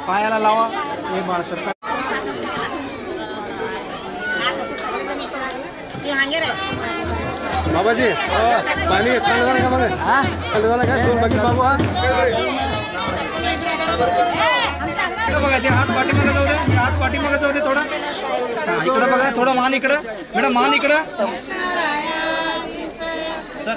पायाला लावा हे बाळ सरकार बाबाजी पाणी थंड झालं का बघा थंड झालं का दोन बाकी बाबू बघा ते हात पाठीमागे जाऊ दे हात पाठीमागे जाऊ दे थोडा इकडं बघा थोडं मान इकडं मॅडम मान इकडं sir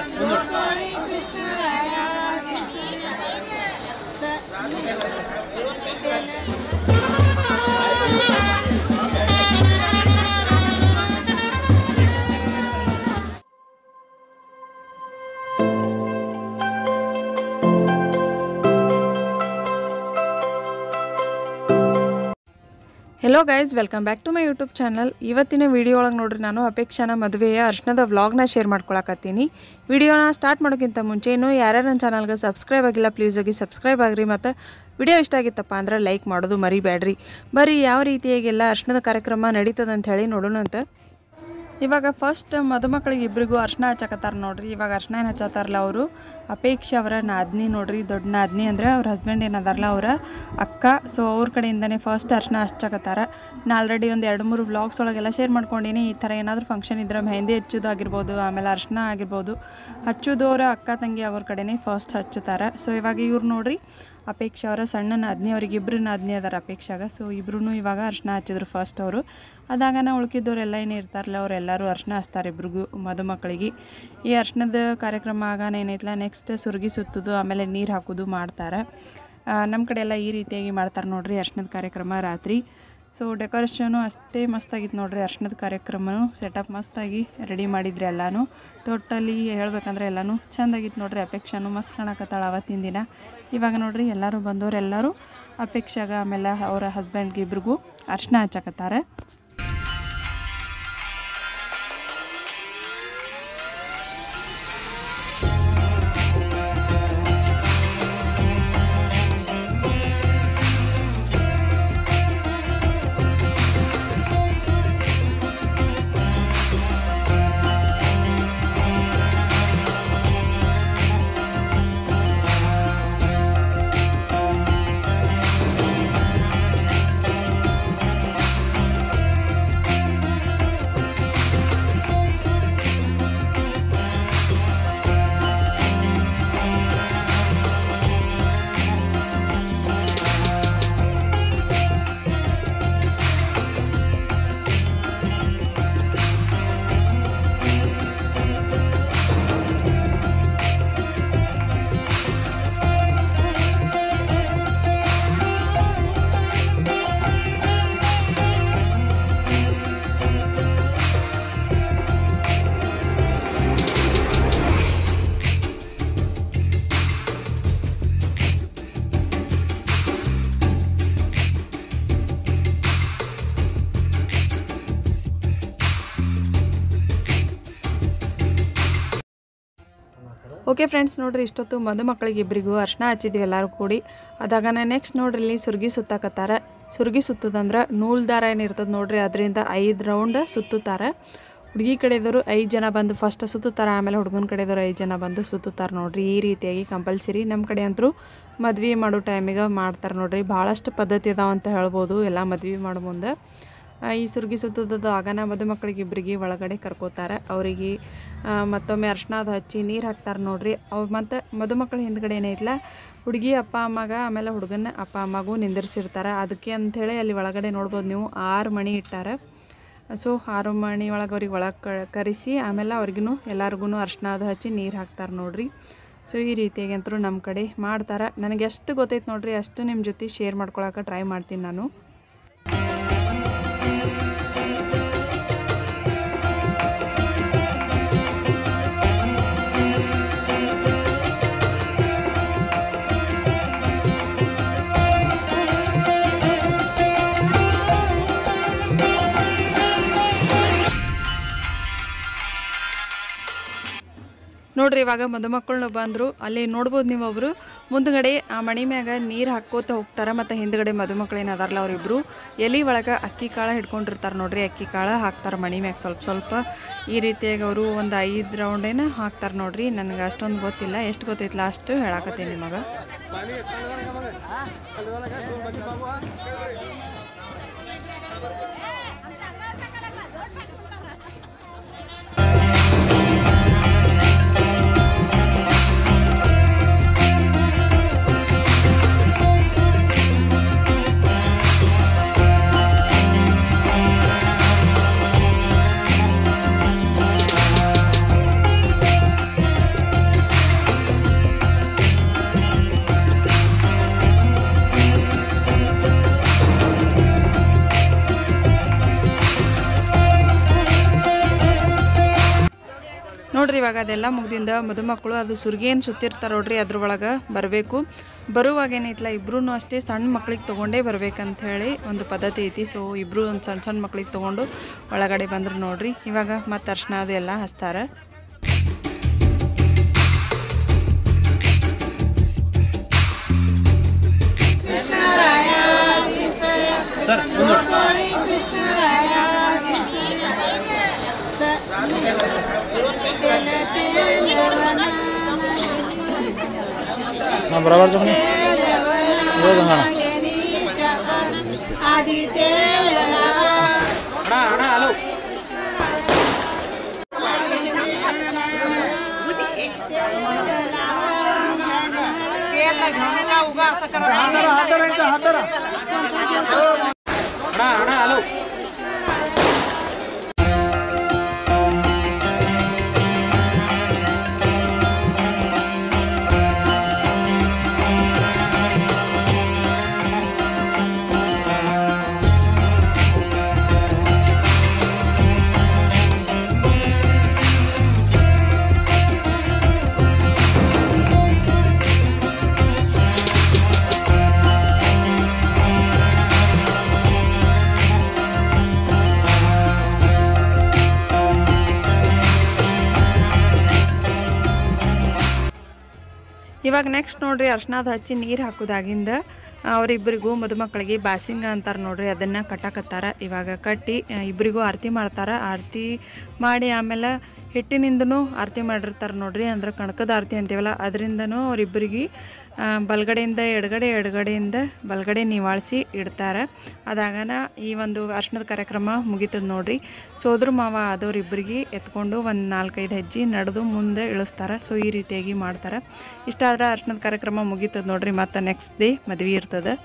hello guys welcome back to my YouTube channel इवत्तिन वीडियो ओळगे नोड्री नानु अपेक्षान मदुवेय अर्शनद व्लॉग शेर माड्कोळकत्तीनि वीडियोन स्टार्ट ಮಾಡೋಕ್ಕಿಂತ ಮುಂಚೆ ಇನ್ನು ಯಾರ್ಯಾರು ನನ್ನ ಚಾನಲ್ಗೆ ಸಬ್ಸ್ಕ್ರೈಬ್ ಆಗಿಲ್ಲ ಪ್ಲೀಸ್ ಹೋಗಿ ಸಬ್ಸ್ಕ್ರೈಬ್ ಆಗ್ರಿ ಮತ್ತು ವಿಡಿಯೋ ಇಷ್ಟ ಆಗಿತ್ತಪ್ಪ ಅಂದ್ರೆ ಲೈಕ್ ಮಾಡೋದು ಮರಿಬೇಡ್ರಿ ಬರ್ರಿ ಯಾವ ರೀತಿಯಾಗೆಲ್ಲ ಅರ್ಶನದ ಕಾರ್ಯಕ್ರಮ ನಡೀತದೆ ಅಂತ ಹೇಳಿ ನೋಡೋಣ ಅಂತ ಇವಾಗ ಫಸ್ಟ್ ಮದುಮಕ್ಕಳಿಗೆ ಇಬ್ಬರಿಗೂ ಅರ್ಶನ ಹಚ್ಚಕತ್ತಾರ ನೋಡ್ರಿ ಇವಾಗ ಅರ್ಶನ ಏನು ಹಚ್ಚತ್ತಾರಲ್ಲ ಅವರು ಅಪೇಕ್ಷೆ ಅವರ ನಾದ್ನಿ ನೋಡ್ರಿ ದೊಡ್ಡ ನಾದ್ನಿ ಅಂದರೆ ಅವ್ರ ಹಸ್ಬೆಂಡ್ ಏನದಾರಲ್ಲ ಅವರ ಅಕ್ಕ ಸೊ ಅವ್ರ ಕಡೆಯಿಂದನೇ ಫಸ್ಟ್ ಅರ್ಶನ ಹಚ್ಚಕತ್ತಾರ ನಾನು ಆಲ್ರೆಡಿ ಒಂದು 2-3 ವ್ಲಾಗ್ಸ್ ಒಳಗೆಲ್ಲ ಶೇರ್ ಮಾಡ್ಕೊಂಡೀನಿ ಈ ಥರ ಏನಾದರೂ ಫಂಕ್ಷನ್ ಇದ್ರೆ ಮೆಹಂದಿ ಹಚ್ಚೋದು ಆಗಿರ್ಬೋದು ಆಮೇಲೆ ಅರ್ಶನ ಆಗಿರ್ಬೋದು ಹಚ್ಚೋದು ಅವರ ಅಕ್ಕ ತಂಗಿ ಅವ್ರ ಕಡೆನೇ ಫಸ್ಟ್ ಹಚ್ಚುತ್ತಾರೆ ಸೊ ಇವಾಗ ಇವ್ರು ನೋಡ್ರಿ ಅಪೇಕ್ಷೆ ಅವರ ಸಣ್ಣ ನಾದ್ನಿ ಅವ್ರಿಗೆ ಇಬ್ಬರು ನಾದ್ನಿ ಅದಾರ ಅಪೇಕ್ಷಾಗ ಸೊ ಇಬ್ರು ಇವಾಗ ಅರ್ಶನ ಹಚ್ಚಿದ್ರು ಫಸ್ಟ್ ಅವರು ಅದಾಗನ ಉಳ್ಕಿದ್ದವರೆಲ್ಲ ಏನು ಇರ್ತಾರಲ್ಲ ಅವರೆಲ್ಲರೂ ಅರ್ಶನ ಹಚ್ತಾರೆ ಇಬ್ರಿಗೂ ಮದುಮಕ್ಕಳಿಗೆ ಈ ಅರ್ಶನದ ಕಾರ್ಯಕ್ರಮ ಆಗಾನ ಏನೈತಲ್ಲ ನೆಕ್ಸ್ಟ್ ಸುರ್ಗಿ ಸುತ್ತೋದು ಆಮೇಲೆ ನೀರು ಹಾಕೋದು ಮಾಡ್ತಾರೆ ನಮ್ಮ ಕಡೆ ಎಲ್ಲ ಈ ರೀತಿಯಾಗಿ ಮಾಡ್ತಾರೆ ನೋಡ್ರಿ ಅರ್ಶನದ ಕಾರ್ಯಕ್ರಮ ರಾತ್ರಿ ಸೊ ಡೆಕೋರೇಷನು ಅಷ್ಟೇ ಮಸ್ತಾಗಿತ್ತು ನೋಡ್ರಿ ಅರ್ಶನದ ಕಾರ್ಯಕ್ರಮನೂ ಸೆಟಪ್ ಮಸ್ತಾಗಿ ರೆಡಿ ಮಾಡಿದ್ರಿ ಎಲ್ಲನೂ ಟೋಟಲಿ ಹೇಳ್ಬೇಕಂದ್ರೆ ಎಲ್ಲನೂ ಚೆಂದಾಗಿತ್ತು ನೋಡ್ರಿ ಅಪೇಕ್ಷಾನು ಮಸ್ತ್ ಕಾಣಕತ್ತಾಳ ಅವತ್ತಿನ ದಿನ ಇವಾಗ ನೋಡ್ರಿ ಎಲ್ಲರೂ ಬಂದವರೆಲ್ಲರೂ ಅಪೇಕ್ಷಾಗ ಆಮೇಲೆ ಅವರ ಹಸ್ಬೆಂಡ್ಗೆ ಇಬ್ರಿಗೂ ಅರ್ಶನ ಹಚ್ಚಕತ್ತಾರೆ ಓಕೆ ಫ್ರೆಂಡ್ಸ್ ನೋಡ್ರಿ ಇಷ್ಟೊತ್ತು ಮದುಮಕ್ಕಳಿಗೆ ಇಬ್ಬರಿಗೂ ಅರ್ಶನ ಹಚ್ಚಿದ್ವಿ ಎಲ್ಲರೂ ಕೂಡಿ ಅದಾಗನ ನೆಕ್ಸ್ಟ್ ನೋಡ್ರಿ ಇಲ್ಲಿ ಸುರ್ಗಿ ಸುತ್ತಾಕತ್ತಾರ ಸುರ್ಗಿ ಸುತ್ತೋದಂದ್ರೆ ನೂಲ್ ದಾರ ಏನಿರ್ತದೆ ನೋಡ್ರಿ ಅದರಿಂದ 5 ರೌಂಡ್ ಸುತ್ತುತ್ತಾರೆ ಹುಡುಗಿ ಕಡೆದವರು 5 ಜನ ಬಂದು ಫಸ್ಟ್ ಸುತ್ತುತ್ತಾರೆ ಆಮೇಲೆ ಹುಡುಗನ ಕಡೆದವರು 5 ಜನ ಬಂದು ಸುತ್ತುತ್ತಾರೆ ನೋಡ್ರಿ ಈ ರೀತಿಯಾಗಿ ಕಂಪಲ್ಸರಿ ನಮ್ಮ ಕಡೆ ಅಂತೂ ಮದ್ವೆ ಮಾಡೋ ಟೈಮಿಗೆ ಮಾಡ್ತಾರೆ ನೋಡ್ರಿ ಭಾಳಷ್ಟು ಪದ್ಧತಿ ಅದಾವ ಅಂತ ಹೇಳ್ಬೋದು ಎಲ್ಲ ಮದ್ವೆ ಮಾಡೋ ಮುಂದೆ ಈ ಸುರ್ಗಿ ಸುತ್ತೋದು ಆಗನ ಮದುಮಕ್ಕಳಿಗೆ ಇಬ್ಬರಿಗೆ ಒಳಗಡೆ ಕರ್ಕೋತಾರೆ ಅವರಿಗೆ ಮತ್ತೊಮ್ಮೆ ಅರ್ಶನಾದ ಹಚ್ಚಿ ನೀರು ಹಾಕ್ತಾರೆ ನೋಡ್ರಿ ಅವ್ರು ಮತ್ತು ಮದುಮಕ್ಕಳ ಹಿಂದ್ಗಡೆ ಏನೈತಲ್ಲ ಹುಡುಗಿ ಅಪ್ಪ ಅಮ್ಮಗ ಆಮೇಲೆ ಹುಡುಗನ ಅಪ್ಪ ಅಮ್ಮಗೂ ನಿಂದಿರ್ಸಿರ್ತಾರೆ ಅದಕ್ಕೆ ಅಂಥೇಳಿ ಅಲ್ಲಿ ಒಳಗಡೆ ನೋಡ್ಬೋದು ನೀವು 6 ಮಣಿ ಇಟ್ಟಾರೆ ಸೊ 6 ಮಣಿ ಒಳಗೆ ಅವ್ರಿಗೆ ಒಳಗೆ ಕರೆಸಿ ಆಮೇಲೆ ಅವ್ರಿಗೂ ಎಲ್ಲರಿಗೂ ಅರ್ಶನಾದ ಹಚ್ಚಿ ನೀರು ಹಾಕ್ತಾರೆ ನೋಡ್ರಿ ಸೊ ಈ ರೀತಿಯಾಗಿ ಅಂತೂ ನಮ್ಮ ಕಡೆ ಮಾಡ್ತಾರೆ ನನಗೆ ಎಷ್ಟು ಗೊತ್ತೈತೆ ನೋಡ್ರಿ ಅಷ್ಟು ನಿಮ್ಮ ಜೊತೆ ಶೇರ್ ಮಾಡ್ಕೊಳಕ್ಕೆ ಟ್ರೈ ಮಾಡ್ತೀನಿ ನಾನು ನೋಡ್ರಿ ಇವಾಗ ಮದುಮಕ್ಕಳನ್ನು ಬಂದರು. ಅಲ್ಲಿ ನೋಡ್ಬೋದು ನೀವು ಒಬ್ಬರು ಮುಂದ್ಗಡೆ ಆ ಮಣಿ ಮ್ಯಾಗ ನೀರು ಹಾಕೋತ ಹೋಗ್ತಾರೆ. ಮತ್ತು ಹಿಂದ್ಗಡೆ ಮದುಮಕ್ಕಳು ಏನದಾರಲ್ಲ ಅವರಿಬ್ಬರು ಎಲೆ ಒಳಗೆ ಅಕ್ಕಿ ಕಾಳು ಹಿಡ್ಕೊಂಡಿರ್ತಾರೆ ನೋಡ್ರಿ. ಅಕ್ಕಿ ಕಾಳು ಹಾಕ್ತಾರೆ ಮಣಿ ಮ್ಯಾಗ ಸ್ವಲ್ಪ ಸ್ವಲ್ಪ. ಈ ರೀತಿಯಾಗಿ ಅವರು ಒಂದು 5 ರೌಂಡೇನ ಹಾಕ್ತಾರೆ ನೋಡ್ರಿ. ನನಗೆ ಅಷ್ಟೊಂದು ಗೊತ್ತಿಲ್ಲ, ಎಷ್ಟು ಗೊತ್ತೈತಿಲ್ಲ ಅಷ್ಟು ಹೇಳಾಕತ್ತೀನಿ ನಿಮಗೆ. ನೋಡ್ರಿ ಇವಾಗ ಅದೆಲ್ಲ ಮುಗ್ದಿಂದ ಮದುಮಕ್ಕಳು ಅದು ಸುರ್ಗೇನು ಸುತ್ತಿರ್ತಾರೆ ನೋಡ್ರಿ, ಅದ್ರೊಳಗೆ ಬರಬೇಕು. ಬರುವಾಗ ಏನೈತಿಲ್ಲ ಇಬ್ರು ಅಷ್ಟೇ ಸಣ್ಣ ಮಕ್ಳಿಗೆ ತೊಗೊಂಡೇ ಬರ್ಬೇಕಂತ ಹೇಳಿ ಒಂದು ಪದ್ಧತಿ ಐತಿ. ಸೊ ಇಬ್ಬರು ಒಂದು ಸಣ್ಣ ಸಣ್ಣ ಮಕ್ಳಿಗೆ ತೊಗೊಂಡು ಒಳಗಡೆ ಬಂದರು ನೋಡ್ರಿ. ಇವಾಗ ಮತ್ತು ಅರ್ಶಿನ ಅದು ಎಲ್ಲ ಹಚ್ತಾರೆ. बराबर चुकनी वो गंगा हेलो हेलो ಇವಾಗ ನೆಕ್ಸ್ಟ್ ನೋಡ್ರಿ ಅರ್ಶಿನದ ಹಚ್ಚಿ ನೀರು ಹಾಕೋದಾಗಿಂದ ಅವರಿಬ್ಬರಿಗೂ ಮದುಮಕ್ಕಳಿಗೆ ಬಾಸಿಂಗ ಅಂತಾರೆ ನೋಡ್ರಿ, ಅದನ್ನು ಕಟ್ಟಾಕತ್ತಾರ. ಇವಾಗ ಕಟ್ಟಿ ಇಬ್ಬರಿಗೂ ಆರತಿ ಮಾಡ್ತಾರೆ. ಆರತಿ ಮಾಡಿ ಆಮೇಲೆ ಹಿಟ್ಟಿನಿಂದನೂ ಆರತಿ ಮಾಡಿರ್ತಾರೆ ನೋಡ್ರಿ, ಅಂದ್ರೆ ಕಣಕದ ಆರತಿ ಅಂತೀವಲ್ಲ ಅದರಿಂದನೂ ಅವರಿಬ್ಬರಿಗೆ ಬಲಗಡೆಯಿಂದ ಎಡಗಡೆಯಿಂದ ಬಲಗಡೆ ನಿವಾಳಿಸಿ ಇಡ್ತಾರೆ. ಅದಾಗನ ಈ ಒಂದು ಅರ್ಶಿನದ ಕಾರ್ಯಕ್ರಮ ಮುಗಿತದೆ ನೋಡ್ರಿ. ಸೋದ್ರ ಮಾವ ಆದವ್ರಿಬ್ಬರಿಗೆ ಎತ್ಕೊಂಡು ಒಂದು 4-5 ಹೆಜ್ಜೆ ನಡೆದು ಮುಂದೆ ಇಳಿಸ್ತಾರೆ. ಸೊ ಈ ರೀತಿಯಾಗಿ ಮಾಡ್ತಾರೆ. ಇಷ್ಟಾದ್ರೆ ಅರ್ಶಿನದ ಕಾರ್ಯಕ್ರಮ ಮುಗಿತದೆ ನೋಡ್ರಿ. ಮತ್ತು ನೆಕ್ಸ್ಟ್ ಡೇ ಮದುವೆ ಇರ್ತದೆ.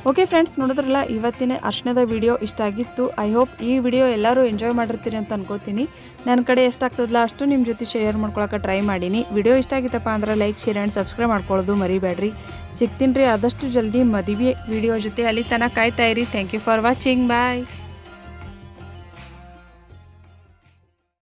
ಓಕೆ ಫ್ರೆಂಡ್ಸ್, ನೋಡಿದ್ರಲ್ಲ ಇವತ್ತಿನ ಅರ್ಶನದ ವಿಡಿಯೋ ಇಷ್ಟ ಆಗಿತ್ತು. ಐ ಹೋಪ್ ಈ ವಿಡಿಯೋ ಎಲ್ಲರೂ ಎಂಜಾಯ್ ಮಾಡಿರ್ತೀರಿ ಅಂತ ಅನ್ಕೋತೀನಿ. ನನ್ನ ಕಡೆ ಎಷ್ಟಾಗ್ತದಲ್ಲ ಅಷ್ಟು ನಿಮ್ಮ ಜೊತೆ ಶೇರ್ ಮಾಡ್ಕೊಳಕ್ಕೆ ಟ್ರೈ ಮಾಡೀನಿ. ವಿಡಿಯೋ ಇಷ್ಟ ಆಗಿತ್ತಪ್ಪ ಅಂದ್ರೆ ಲೈಕ್, ಶೇರ್ ಆ್ಯಂಡ್ ಸಬ್ಸ್ಕ್ರೈಬ್ ಮಾಡ್ಕೊಳ್ಳೋದು ಮರಿಬೇಡ್ರಿ. ಸಿಗ್ತೀನಿ ರೀ ಆದಷ್ಟು ಜಲ್ದಿ ಮದುವೆ ವಿಡಿಯೋ ಜೊತೆ. ಅಲ್ಲಿ ತನಕ ಕಾಯ್ತಾ ಇರಿ. Thank you for watching. Bye.